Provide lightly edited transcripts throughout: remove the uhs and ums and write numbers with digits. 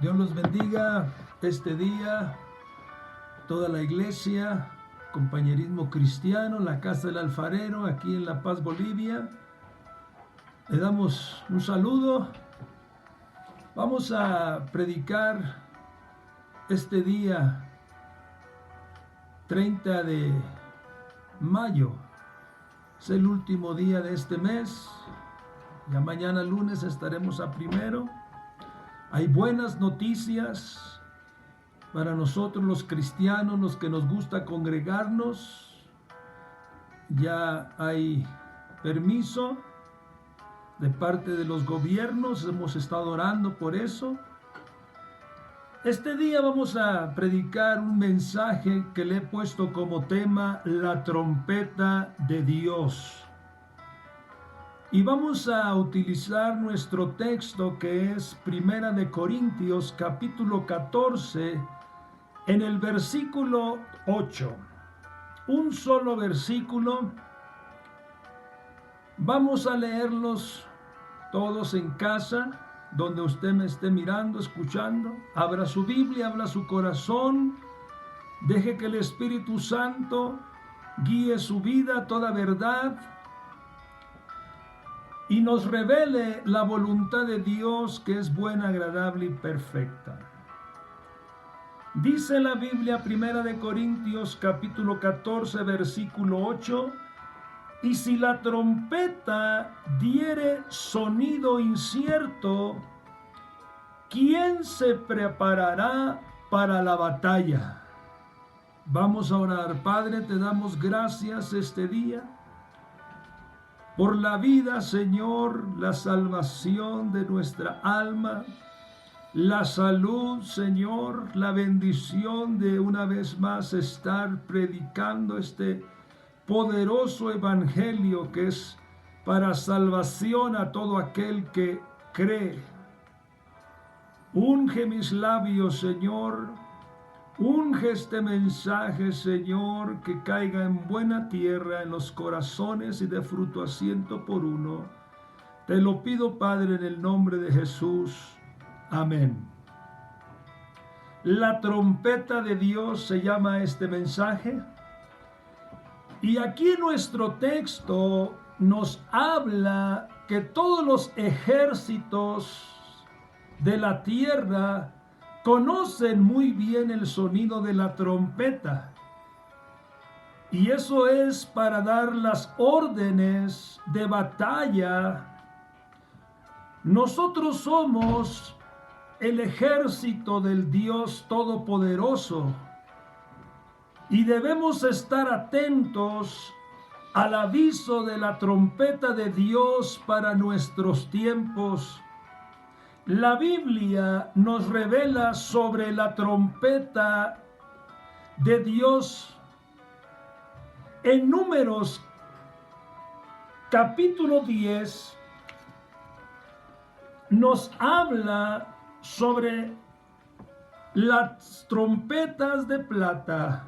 Dios los bendiga este día, toda la iglesia, compañerismo cristiano, la Casa del Alfarero, aquí en La Paz, Bolivia. Le damos un saludo. Vamos a predicar este día 30 de mayo. Es el último día de este mes. Ya mañana lunes estaremos a primero. Hay buenas noticias para nosotros los cristianos, los que nos gusta congregarnos. Ya hay permiso de parte de los gobiernos, hemos estado orando por eso. Este día vamos a predicar un mensaje que le he puesto como tema la trompeta de Dios. Y vamos a utilizar nuestro texto que es Primera de Corintios capítulo 14 en el versículo 8. Un solo versículo. Vamos a leerlos todos en casa, donde usted me esté mirando, escuchando. Abra su Biblia, abra su corazón. Deje que el Espíritu Santo guíe su vida a toda verdad y nos revele la voluntad de Dios, que es buena, agradable y perfecta. Dice la Biblia, Primera de Corintios capítulo 14 versículo 8: y si la trompeta diere sonido incierto, ¿quién se preparará para la batalla? Vamos a orar. Padre, te damos gracias este día por la vida, Señor, la salvación de nuestra alma, la salud, Señor, la bendición de una vez más estar predicando este poderoso evangelio que es para salvación a todo aquel que cree. Unge mis labios, Señor. Unge este mensaje, Señor, que caiga en buena tierra, en los corazones y de fruto a 100 por 1. Te lo pido, Padre, en el nombre de Jesús. Amén. La trompeta de Dios se llama este mensaje. Y aquí en nuestro texto nos habla que todos los ejércitos de la tierra conocen muy bien el sonido de la trompeta. Y eso es para dar las órdenes de batalla. Nosotros somos el ejército del Dios Todopoderoso y debemos estar atentos al aviso de la trompeta de Dios para nuestros tiempos. La Biblia nos revela sobre la trompeta de Dios en Números capítulo 10. Nos habla sobre las trompetas de plata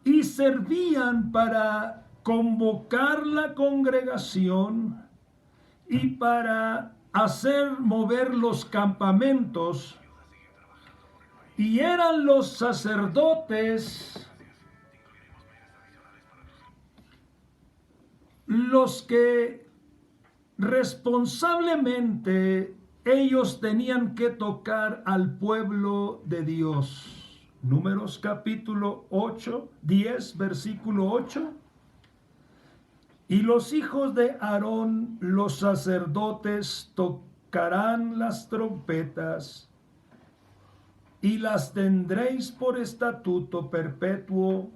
y servían para convocar la congregación y para hacer mover los campamentos, y eran los sacerdotes los que responsablemente ellos tenían que tocar al pueblo de Dios. Números capítulo 10 versículo 8. Y los hijos de Aarón, los sacerdotes, tocarán las trompetas y las tendréis por estatuto perpetuo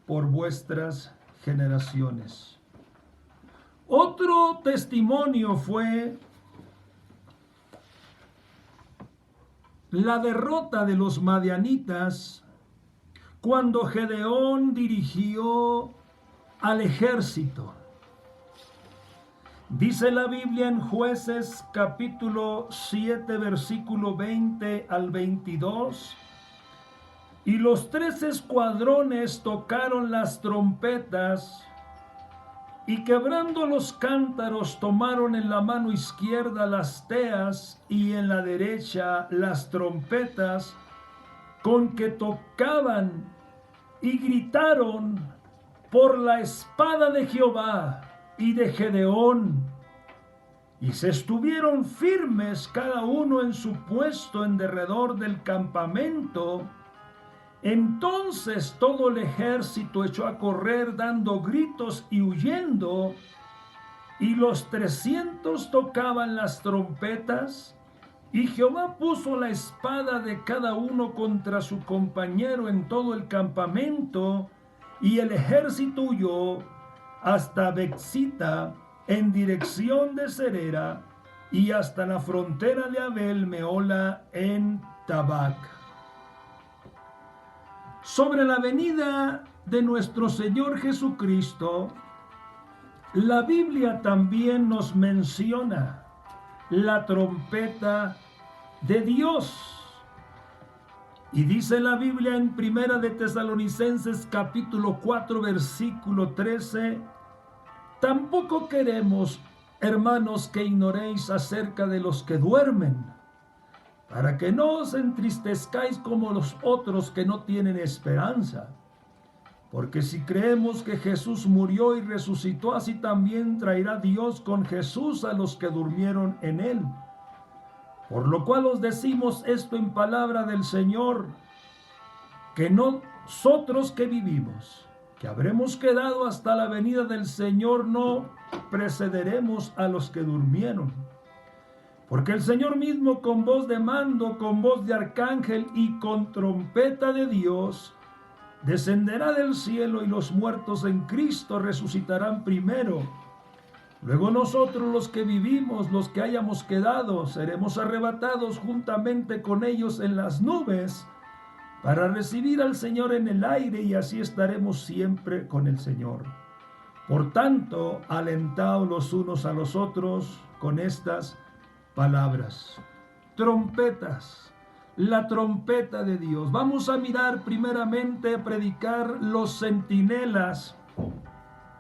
por vuestras generaciones. Otro testimonio fue la derrota de los madianitas cuando Gedeón dirigió al ejército. Dice la Biblia en Jueces capítulo 7 versículo 20 al 22: y los 3 escuadrones tocaron las trompetas Y quebrando los cántaros, tomaron en la mano izquierda las teas y en la derecha las trompetas, con que tocaban, y gritaron por la espada de Jehová y de Gedeón. Y se estuvieron firmes cada uno en su puesto en derredor del campamento. Entonces todo el ejército echó a correr dando gritos y huyendo, y los 300 tocaban las trompetas, y Jehová puso la espada de cada uno contra su compañero en todo el campamento, y el ejército huyó hasta Bexita en dirección de Serera, y hasta la frontera de Abel Meola en Tabac. Sobre la venida de nuestro Señor Jesucristo, la Biblia también nos menciona la trompeta de Dios. Y dice la Biblia en Primera de Tesalonicenses capítulo 4 versículo 13: tampoco queremos, hermanos, que ignoréis acerca de los que duermen, para que no os entristezcáis como los otros que no tienen esperanza. Porque si creemos que Jesús murió y resucitó, así también traerá Dios con Jesús a los que durmieron en él. Por lo cual os decimos esto en palabra del Señor, que nosotros que vivimos, que habremos quedado hasta la venida del Señor, no precederemos a los que durmieron. Porque el Señor mismo, con voz de mando, con voz de arcángel y con trompeta de Dios, descenderá del cielo, y los muertos en Cristo resucitarán primero. Luego nosotros, los que vivimos, los que hayamos quedado, seremos arrebatados juntamente con ellos en las nubes, para recibir al Señor en el aire, y así estaremos siempre con el Señor. Por tanto, alentaos los unos a los otros con estas palabras. Trompetas, la trompeta de Dios. Vamos a mirar primeramente, predicar los centinelas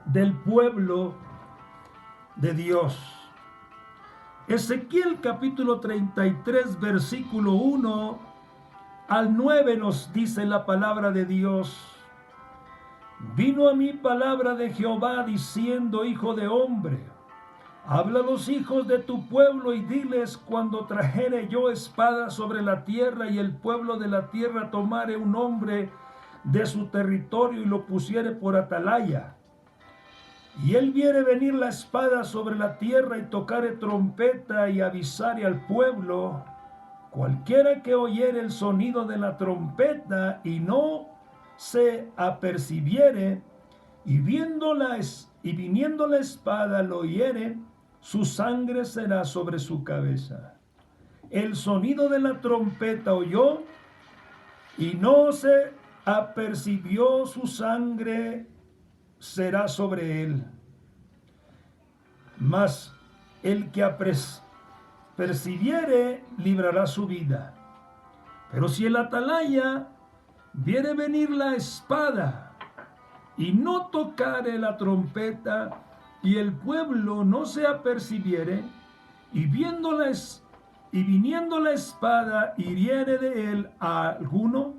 del pueblo de Dios. Ezequiel capítulo 33 versículo 1 al 9 nos dice la palabra de Dios: vino a mí palabra de Jehová diciendo: hijo de hombre, habla a los hijos de tu pueblo y diles: cuando trajere yo espada sobre la tierra, y el pueblo de la tierra tomare un hombre de su territorio y lo pusiere por atalaya, y él viere venir la espada sobre la tierra y tocare trompeta y avisare al pueblo, cualquiera que oyere el sonido de la trompeta y no se apercibiere, y viniendo la espada lo hiere, su sangre será sobre su cabeza. El sonido de la trompeta oyó y no se apercibió, su sangre será sobre él. Mas el que percibiere librará su vida. Pero si el atalaya viere venir la espada y no tocare la trompeta, y el pueblo no se apercibiere, y viniendo la espada hiriere de él a alguno,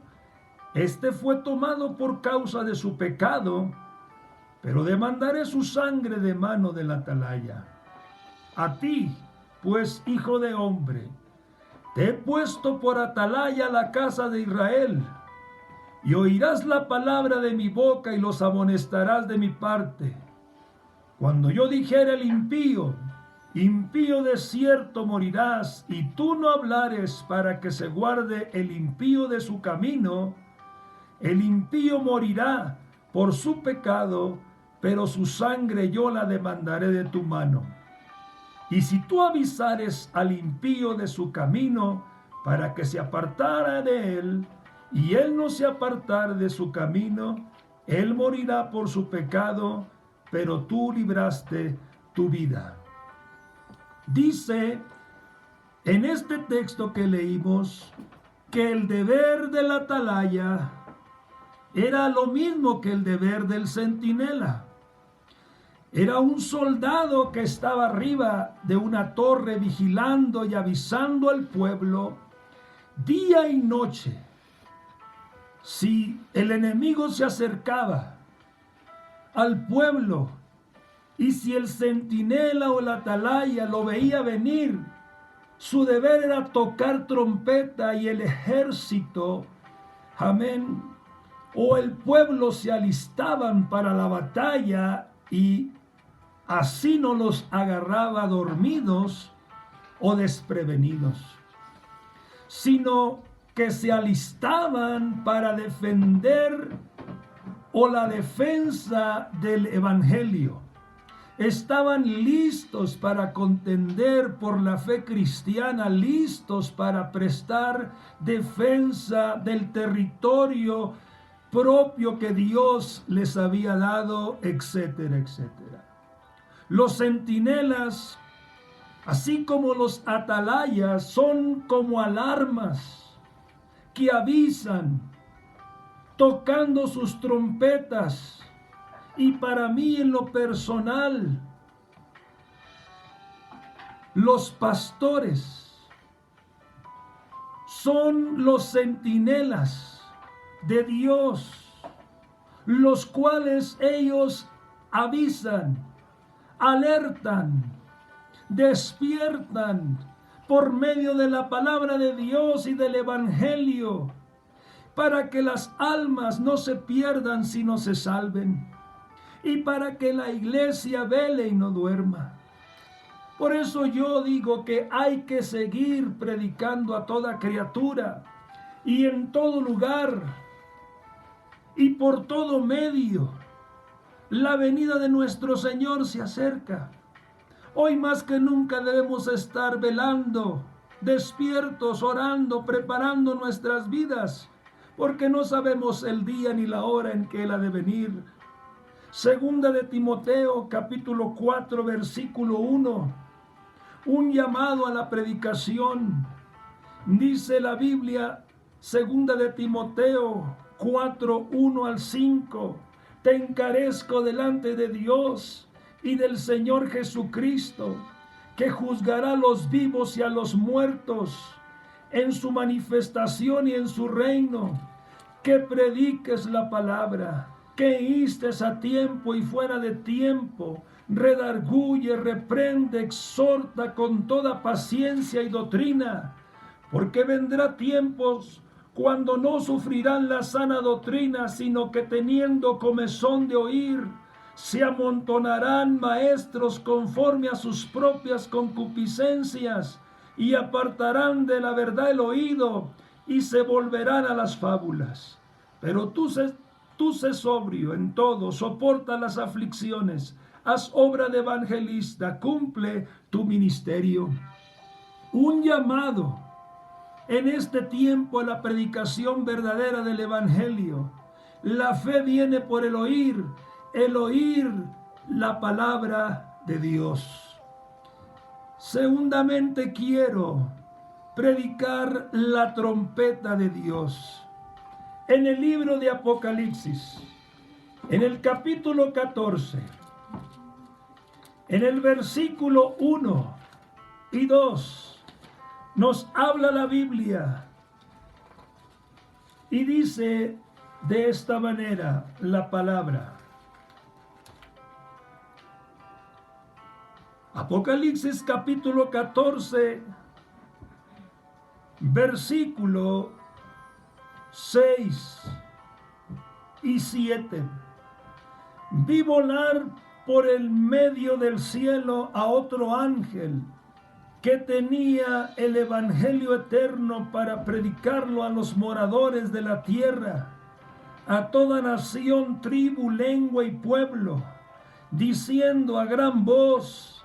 este fue tomado por causa de su pecado, pero demandaré su sangre de mano del atalaya. A ti, pues, hijo de hombre, te he puesto por atalaya la casa de Israel, y oirás la palabra de mi boca y los amonestarás de mi parte. Cuando yo dijere al impío: impío de cierto morirás, y tú no hablares para que se guarde el impío de su camino, el impío morirá por su pecado, pero su sangre yo la demandaré de tu mano. Y si tú avisares al impío de su camino, para que se apartara de él, y él no se apartare de su camino, él morirá por su pecado, pero tú libraste tu vida. Dice en este texto que leímos que el deber del atalaya era lo mismo que el deber del centinela. Era un soldado que estaba arriba de una torre vigilando y avisando al pueblo día y noche. Si el enemigo se acercaba al pueblo y si el centinela o la atalaya lo veía venir, su deber era tocar trompeta y el ejército, amén, o el pueblo se alistaban para la batalla y así no los agarraba dormidos o desprevenidos, sino que se alistaban para defender o la defensa del evangelio. Estaban listos para contender por la fe cristiana, listos para prestar defensa del territorio propio que Dios les había dado, etcétera, etcétera. Los centinelas, así como los atalayas, son como alarmas que avisan, tocando sus trompetas. Y para mí, en lo personal, los pastores son los centinelas de Dios, los cuales ellos avisan, alertan, despiertan por medio de la palabra de Dios y del evangelio, para que las almas no se pierdan sino se salven, y para que la iglesia vele y no duerma. Por eso yo digo que hay que seguir predicando a toda criatura y en todo lugar y por todo medio. La venida de nuestro Señor se acerca. Hoy más que nunca debemos estar velando, despiertos, orando, preparando nuestras vidas, porque no sabemos el día ni la hora en que Él ha de venir. Segunda de Timoteo, capítulo 4, versículo 1. Un llamado a la predicación. Dice la Biblia, segunda de Timoteo 4, 1 al 5. Te encarezco delante de Dios y del Señor Jesucristo, que juzgará a los vivos y a los muertos en su manifestación y en su reino, que prediques la palabra, que instes a tiempo y fuera de tiempo, redarguye, reprende, exhorta con toda paciencia y doctrina, porque vendrá tiempos cuando no sufrirán la sana doctrina, sino que teniendo comezón de oír, se amontonarán maestros conforme a sus propias concupiscencias, y apartarán de la verdad el oído, y se volverán a las fábulas. Pero tú sé sobrio en todo, soporta las aflicciones, haz obra de evangelista, cumple tu ministerio. Un llamado en este tiempo a la predicación verdadera del evangelio. La fe viene por el oír la palabra de Dios. Segundamente quiero predicar la trompeta de Dios. En el libro de Apocalipsis, en el capítulo 14, en el versículo 1 y 2, nos habla la Biblia y dice de esta manera la palabra. Apocalipsis capítulo 14, versículo 6 y 7. Vi volar por el medio del cielo a otro ángel que tenía el evangelio eterno para predicarlo a los moradores de la tierra, a toda nación, tribu, lengua y pueblo, diciendo a gran voz: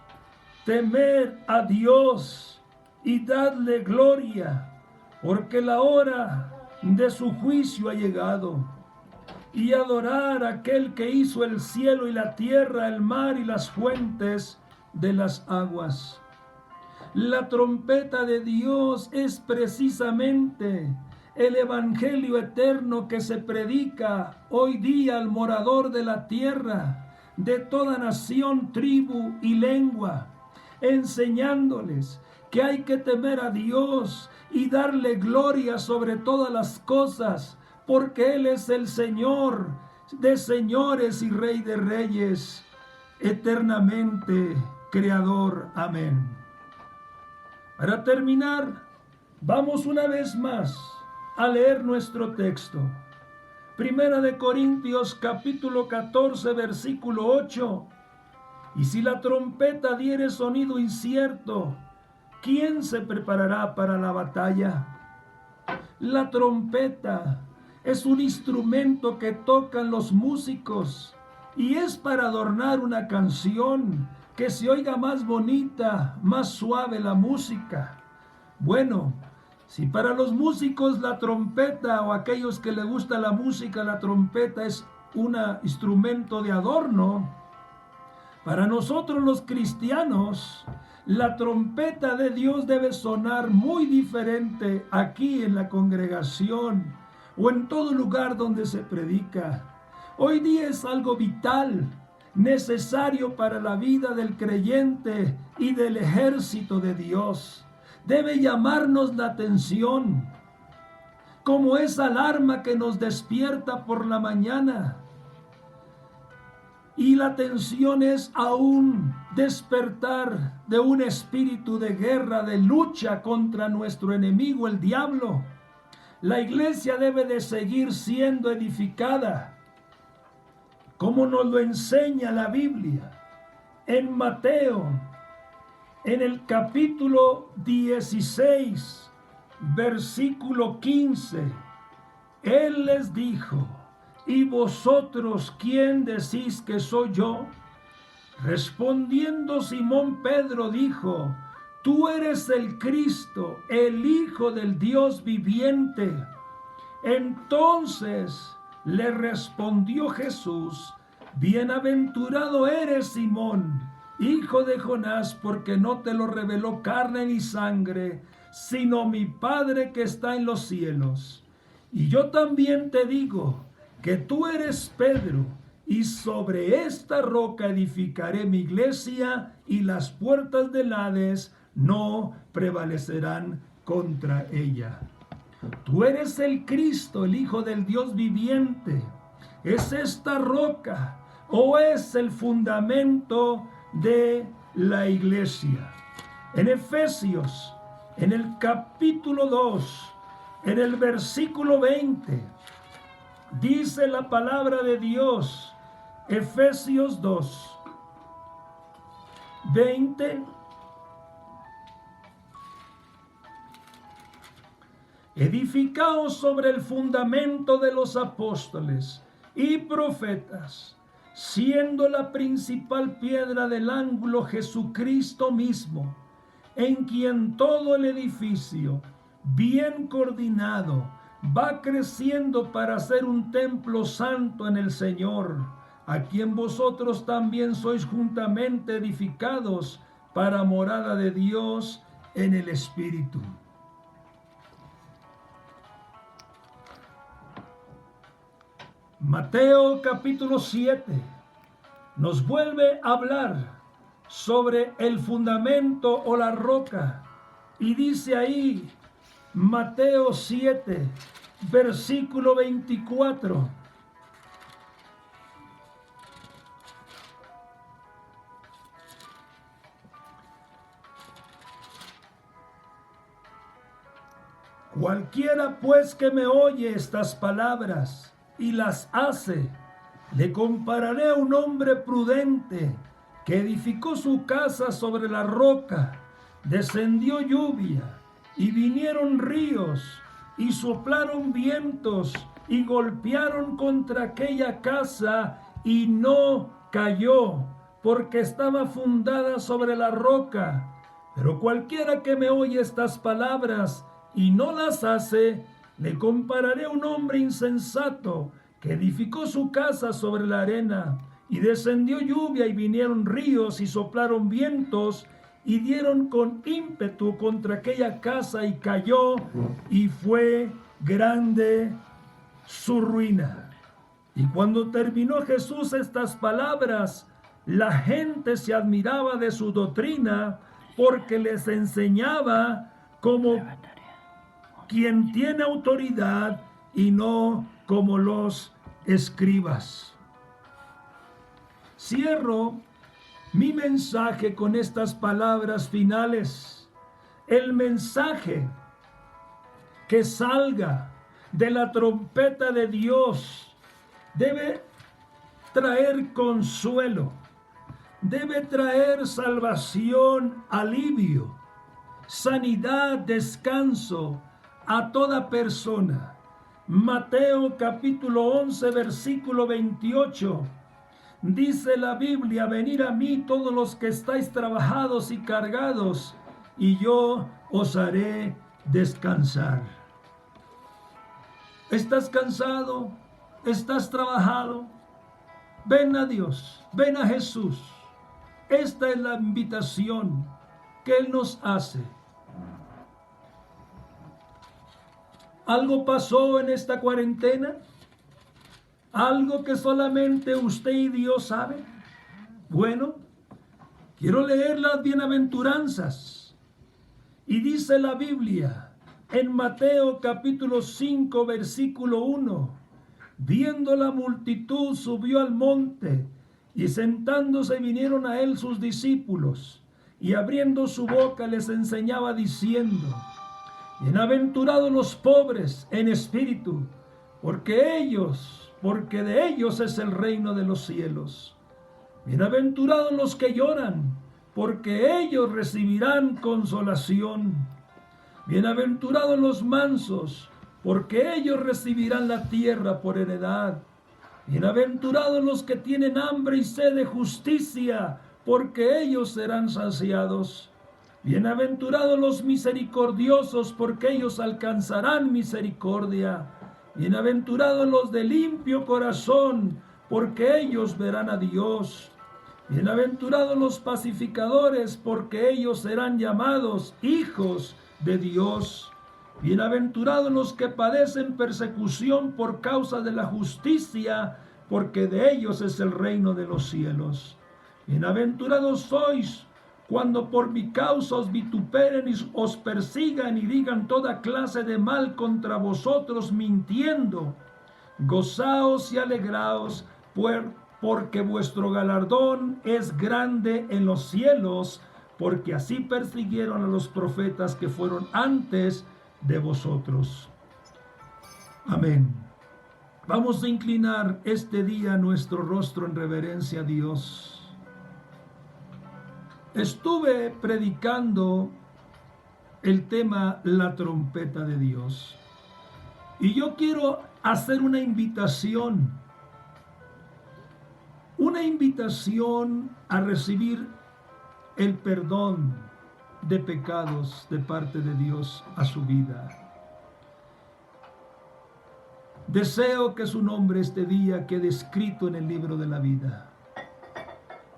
temed a Dios y dadle gloria, porque la hora de su juicio ha llegado, y adorar a aquel que hizo el cielo y la tierra, el mar y las fuentes de las aguas. La trompeta de Dios es precisamente el evangelio eterno que se predica hoy día al morador de la tierra, de toda nación, tribu y lengua, enseñándoles que hay que temer a Dios y darle gloria sobre todas las cosas, porque Él es el Señor de señores y Rey de reyes, eternamente Creador. Amén. Para terminar, vamos una vez más a leer nuestro texto. Primera de Corintios capítulo 14 versículo 8. Y si la trompeta diere sonido incierto, ¿quién se preparará para la batalla? La trompeta es un instrumento que tocan los músicos y es para adornar una canción, que se oiga más bonita, más suave la música. Bueno, si para los músicos la trompeta, o aquellos que les gusta la música, la trompeta es un instrumento de adorno, para nosotros los cristianos, la trompeta de Dios debe sonar muy diferente aquí en la congregación o en todo lugar donde se predica. Hoy día es algo vital, necesario para la vida del creyente y del ejército de Dios. Debe llamarnos la atención, como esa alarma que nos despierta por la mañana. Y la atención es a un despertar de un espíritu de guerra, de lucha contra nuestro enemigo, el diablo. La iglesia debe de seguir siendo edificada, como nos lo enseña la Biblia. En Mateo, en el capítulo 16, versículo 15, Él les dijo: ¿y vosotros quién decís que soy yo? Respondiendo Simón Pedro dijo: tú eres el Cristo, el Hijo del Dios viviente. Entonces le respondió Jesús: bienaventurado eres, Simón, hijo de Jonás, porque no te lo reveló carne ni sangre, sino mi Padre que está en los cielos. Y yo también te digo que tú eres Pedro, y sobre esta roca edificaré mi iglesia, y las puertas del Hades no prevalecerán contra ella. Tú eres el Cristo, el Hijo del Dios viviente. ¿Es esta roca o es el fundamento de la iglesia? En Efesios, en el capítulo 2, en el versículo 20, dice la palabra de Dios, Efesios 2, 20. Edificaos sobre el fundamento de los apóstoles y profetas, siendo la principal piedra del ángulo Jesucristo mismo, en quien todo el edificio, bien coordinado, va creciendo para ser un templo santo en el Señor, a quien vosotros también sois juntamente edificados para morada de Dios en el Espíritu. Mateo capítulo 7 nos vuelve a hablar sobre el fundamento o la roca, y dice ahí, Mateo 7, versículo 24. Cualquiera pues que me oye estas palabras y las hace, le compararé a un hombre prudente que edificó su casa sobre la roca. Descendió lluvia y vinieron ríos y soplaron vientos y golpearon contra aquella casa y no cayó, porque estaba fundada sobre la roca. Pero cualquiera que me oye estas palabras y no las hace, le compararé a un hombre insensato que edificó su casa sobre la arena, y descendió lluvia y vinieron ríos y soplaron vientos y dieron con ímpetu contra aquella casa y cayó, y fue grande su ruina. Y cuando terminó Jesús estas palabras, La gente se admiraba de su doctrina porque les enseñaba como quien tiene autoridad y no como los escribas. Cierro mi mensaje con estas palabras finales. El mensaje que salga de la trompeta de Dios debe traer consuelo, debe traer salvación, alivio, sanidad, descanso a toda persona. Mateo capítulo 11, versículo 28. Dice la Biblia: venid a mí todos los que estáis trabajados y cargados, y yo os haré descansar. ¿Estás cansado? ¿Estás trabajado? Ven a Dios, ven a Jesús. Esta es la invitación que Él nos hace. ¿Algo pasó en esta cuarentena? ¿Algo que solamente usted y Dios saben? Bueno, quiero leer las bienaventuranzas. Y dice la Biblia en Mateo capítulo 5, versículo 1. Viendo la multitud, subió al monte, y sentándose vinieron a él sus discípulos, y abriendo su boca les enseñaba diciendo: bienaventurados los pobres en espíritu, porque de ellos es el reino de los cielos. Bienaventurados los que lloran, porque ellos recibirán consolación. Bienaventurados los mansos, porque ellos recibirán la tierra por heredad. Bienaventurados los que tienen hambre y sed de justicia, porque ellos serán saciados. Bienaventurados los misericordiosos, porque ellos alcanzarán misericordia. Bienaventurados los de limpio corazón, porque ellos verán a Dios. Bienaventurados los pacificadores, porque ellos serán llamados hijos de Dios. Bienaventurados los que padecen persecución por causa de la justicia, porque de ellos es el reino de los cielos. Bienaventurados sois cuando por mi causa os vituperen y os persigan y digan toda clase de mal contra vosotros mintiendo. Gozaos y alegraos, porque vuestro galardón es grande en los cielos, porque así persiguieron a los profetas que fueron antes de vosotros. Amén. Vamos a inclinar este día nuestro rostro en reverencia a Dios. Estuve predicando el tema la trompeta de Dios, y yo quiero hacer una invitación a recibir el perdón de pecados de parte de Dios a su vida. Deseo que su nombre este día quede escrito en el libro de la vida.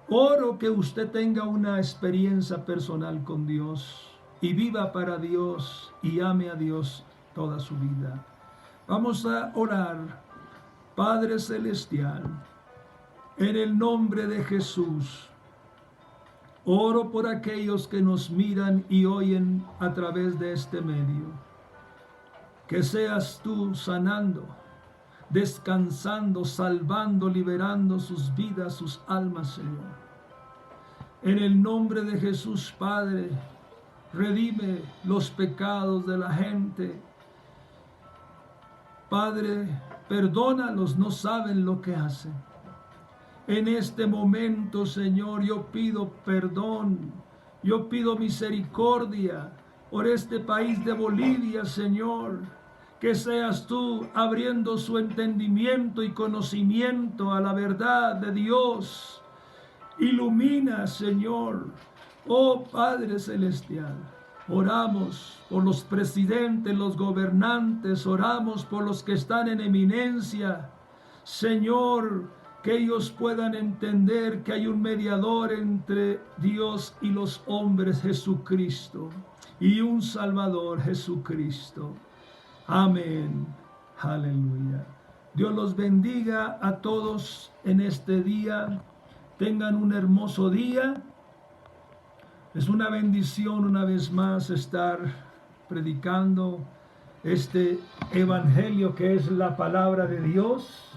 Oro que usted tenga una experiencia personal con Dios y viva para Dios y ame a Dios toda su vida. Vamos a orar. Padre Celestial, en el nombre de Jesús, oro por aquellos que nos miran y oyen a través de este medio. Que seas tú sanando, descansando, salvando, liberando sus vidas, sus almas, Señor. En el nombre de Jesús, Padre, redime los pecados de la gente. Padre, perdónalos, no saben lo que hacen. En este momento, Señor, yo pido perdón, yo pido misericordia por este país de Bolivia, Señor. Que seas tú abriendo su entendimiento y conocimiento a la verdad de Dios. Ilumina, Señor. Oh Padre Celestial, oramos por los presidentes, los gobernantes, oramos por los que están en eminencia. Señor, que ellos puedan entender que hay un mediador entre Dios y los hombres, Jesucristo, y un Salvador, Jesucristo. Amén. Aleluya. Dios los bendiga a todos en este día. tengan un hermoso día. Es una bendición una vez más estar predicando este evangelio que es la palabra de Dios.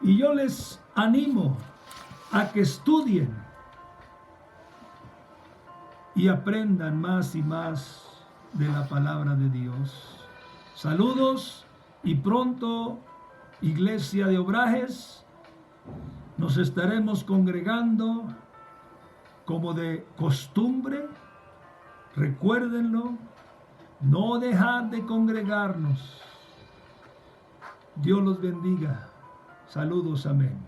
Y yo les animo a que estudien y aprendan más y más de la palabra de Dios. Saludos y pronto, Iglesia de Obrajes, nos estaremos congregando como de costumbre. Recuérdenlo, no dejar de congregarnos. Dios los bendiga. Saludos, amén.